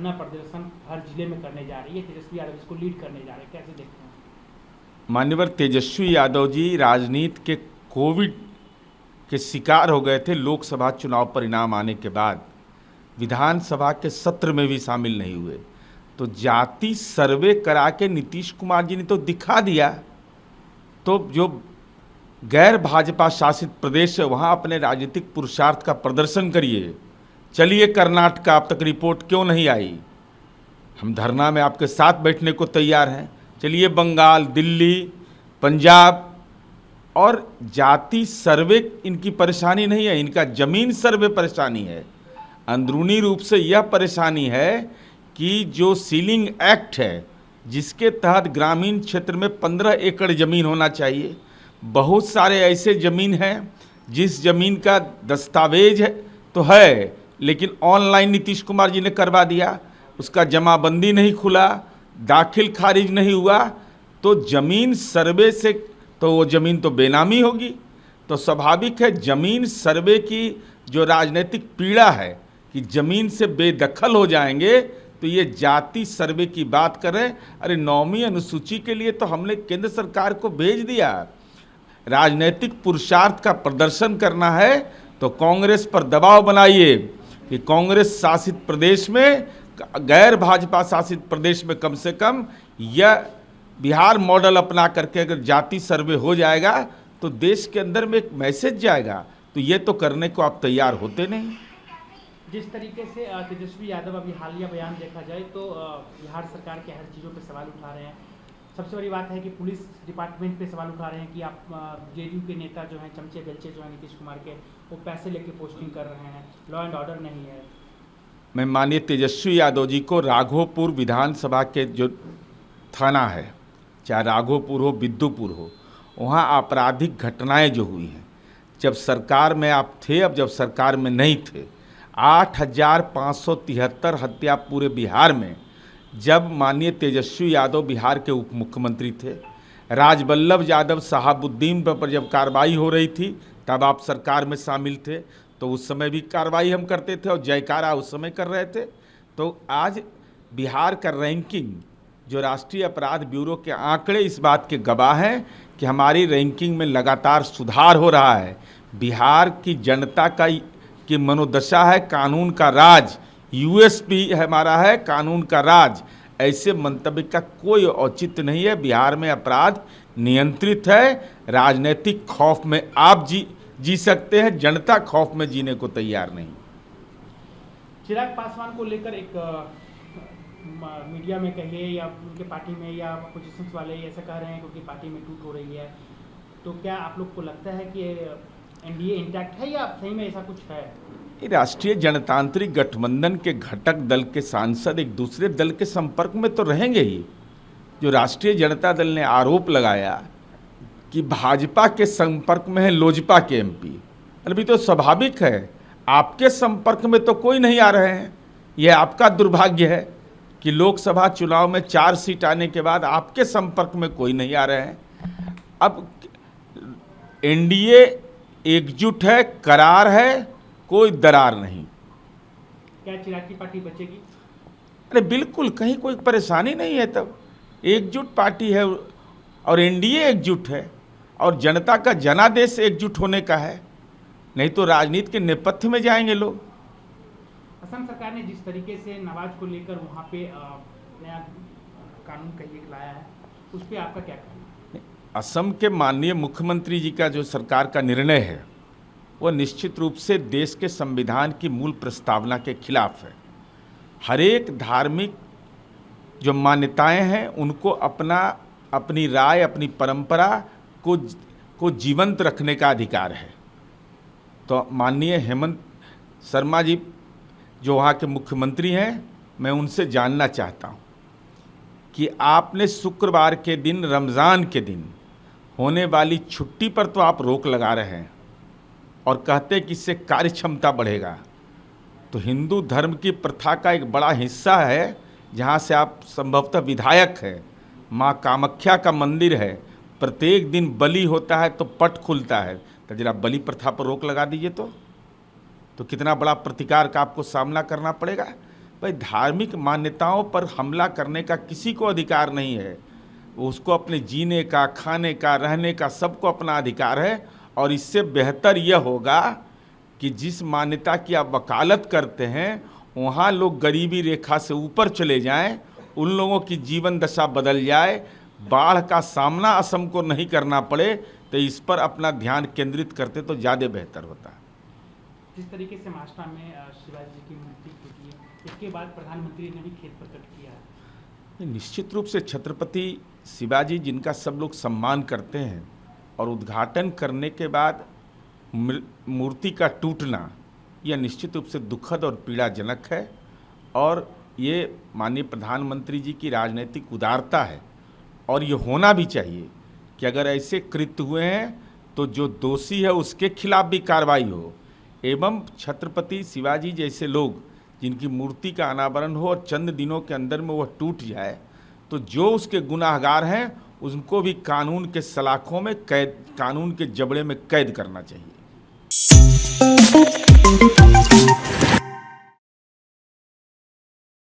धरना प्रदर्शन हर जिले में करने जा रही है, तेजस्वी यादव इसको लीड करने जा रहे हैं, कैसे देखते हैं? मान्यवर तेजस्वी यादव जी राजनीति के कोविड के शिकार हो गए थे। लोकसभा चुनाव परिणाम आने के बाद विधानसभा के सत्र में भी शामिल नहीं हुए, तो जाति सर्वे करा के नीतीश कुमार जी ने तो दिखा दिया। तो जो गैर भाजपा शासित प्रदेश है वहाँ अपने राजनीतिक पुरुषार्थ का प्रदर्शन करिए। चलिए कर्नाटक, अब तक रिपोर्ट क्यों नहीं आई? हम धरना में आपके साथ बैठने को तैयार हैं। चलिए बंगाल, दिल्ली, पंजाब। और जाति सर्वे इनकी परेशानी नहीं है, इनका जमीन सर्वे परेशानी है। अंदरूनी रूप से यह परेशानी है कि जो सीलिंग एक्ट है जिसके तहत ग्रामीण क्षेत्र में 15 एकड़ ज़मीन होना चाहिए, बहुत सारे ऐसे ज़मीन हैं जिस ज़मीन का दस्तावेज है तो है, लेकिन ऑनलाइन नीतीश कुमार जी ने करवा दिया, उसका जमाबंदी नहीं खुला, दाखिल खारिज नहीं हुआ, तो ज़मीन सर्वे से तो वो ज़मीन तो बेनामी होगी। तो स्वाभाविक है ज़मीन सर्वे की जो राजनीतिक पीड़ा है कि ज़मीन से बेदखल हो जाएंगे, तो ये जाति सर्वे की बात करें। अरे 9वीं अनुसूची के लिए तो हमने केंद्र सरकार को भेज दिया। राजनीतिक पुरुषार्थ का प्रदर्शन करना है तो कांग्रेस पर दबाव बनाइए कि कांग्रेस शासित प्रदेश में, गैर भाजपा शासित प्रदेश में कम से कम यह बिहार मॉडल अपना करके अगर जाति सर्वे हो जाएगा तो देश के अंदर में एक मैसेज जाएगा। तो ये तो करने को आप तैयार होते नहीं। जिस तरीके से तेजस्वी यादव अभी हालिया बयान देखा जाए तो बिहार सरकार के हर चीज़ों पे सवाल उठा रहे हैं। सबसे बड़ी बात है कि पुलिस डिपार्टमेंट पे सवाल उठा रहे हैं कि आप जेडीयू के नेता जो हैं, चमचे बेलचे जो हैं नीतीश कुमार के, वो पैसे लेके पोस्टिंग कर रहे हैं, लॉ एंड ऑर्डर नहीं है। मैं माननीय तेजस्वी यादव जी को राघोपुर विधानसभा के जो थाना है, चाहे राघोपुर हो, बिद्दुपुर हो, वहाँ आपराधिक घटनाएं जो हुई हैं, जब सरकार में आप थे, अब जब सरकार में नहीं थे, 8,573 हत्या पूरे बिहार में, जब माननीय तेजस्वी यादव बिहार के उप मुख्यमंत्री थे, राजबल्लभ यादव साहबुद्दीन पर जब कार्रवाई हो रही थी तब आप सरकार में शामिल थे, तो उस समय भी कार्रवाई हम करते थे और जयकारा उस समय कर रहे थे। तो आज बिहार का रैंकिंग, जो राष्ट्रीय अपराध ब्यूरो के आंकड़े इस बात के गवाह हैं कि हमारी रैंकिंग में लगातार सुधार हो रहा है। बिहार की जनता की मनोदशा है कानून का राज, यूएसपी हमारा है कानून का राज। ऐसे मंतव्य का कोई औचित्य नहीं है। बिहार में अपराध नियंत्रित है। राजनीतिक खौफ में आप जी सकते हैं, जनता खौफ में जीने को तैयार नहीं। चिराग पासवान को लेकर एक मीडिया में कहिए या उनके पार्टी में या अपोजिशन वाले ऐसा कह रहे हैं क्योंकि पार्टी में टूट हो रही है, तो क्या आप लोग को लगता है कि एनडीए इंटैक्ट है या सही में ऐसा कुछ है? राष्ट्रीय जनतांत्रिक गठबंधन के घटक दल के सांसद एक दूसरे दल के संपर्क में तो रहेंगे ही। जो राष्ट्रीय जनता दल ने आरोप लगाया कि भाजपा के संपर्क में है लोजपा के एमपी, अभी तो स्वाभाविक है, आपके संपर्क में तो कोई नहीं आ रहे हैं। यह आपका दुर्भाग्य है कि लोकसभा चुनाव में 4 सीट आने के बाद आपके संपर्क में कोई नहीं आ रहे हैं। अब एनडीए एकजुट है, करार है, कोई दरार नहीं। क्या चिराग की पार्टी बचेगी? अरे बिल्कुल, कहीं कोई परेशानी नहीं है। तब एकजुट पार्टी है और एनडीए एकजुट है और जनता का जनादेश एकजुट होने का है, नहीं तो राजनीति के नेपथ्य में जाएंगे लोग। असम सरकार ने जिस तरीके से नवाज को लेकर वहाँ पे नया कानून कहिए लाया है, उस पर आपका क्या कहना है? असम के माननीय मुख्यमंत्री जी का जो सरकार का निर्णय है वो निश्चित रूप से देश के संविधान की मूल प्रस्तावना के खिलाफ है। हर एक धार्मिक जो मान्यताएं हैं उनको अपनी राय, अपनी परंपरा को जीवंत रखने का अधिकार है। तो माननीय हेमंत शर्मा जी जो वहाँ के मुख्यमंत्री हैं, मैं उनसे जानना चाहता हूँ कि आपने शुक्रवार के दिन, रमज़ान के दिन होने वाली छुट्टी पर तो आप रोक लगा रहे हैं और कहते हैं कि इससे कार्य क्षमता बढ़ेगा। तो हिंदू धर्म की प्रथा का एक बड़ा हिस्सा है जहाँ से आप संभवतः विधायक हैं, माँ कामाख्या का मंदिर है, प्रत्येक दिन बलि होता है तो पट खुलता है। तो जरा बलि प्रथा पर रोक लगा दीजिए तो कितना बड़ा प्रतिकार का आपको सामना करना पड़ेगा। भाई धार्मिक मान्यताओं पर हमला करने का किसी को अधिकार नहीं है। उसको अपने जीने का, खाने का, रहने का सबको अपना अधिकार है। और इससे बेहतर यह होगा कि जिस मान्यता की आप वकालत करते हैं वहाँ लोग गरीबी रेखा से ऊपर चले जाएं, उन लोगों की जीवन दशा बदल जाए, बाढ़ का सामना असम को नहीं करना पड़े, तो इस पर अपना ध्यान केंद्रित करते तो ज़्यादा बेहतर होता। जिस तरीके से महाराष्ट्र में शिवाजी की मूर्ति टूटी है, इसके बाद प्रधानमंत्री ने भी खेद प्रकट किया है। निश्चित रूप से छत्रपति शिवाजी जिनका सब लोग सम्मान करते हैं और उद्घाटन करने के बाद मूर्ति का टूटना यह निश्चित रूप से दुखद और पीड़ाजनक है। और ये माननीय प्रधानमंत्री जी की राजनीतिक उदारता है और ये होना भी चाहिए कि अगर ऐसे कृत्य हुए हैं तो जो दोषी है उसके खिलाफ भी कार्रवाई हो, एवं छत्रपति शिवाजी जैसे लोग जिनकी मूर्ति का अनावरण हो और चंद दिनों के अंदर में वह टूट जाए, तो जो उसके गुनाहगार हैं उनको भी कानून के सलाखों में कैद, कानून के जबड़े में कैद करना चाहिए।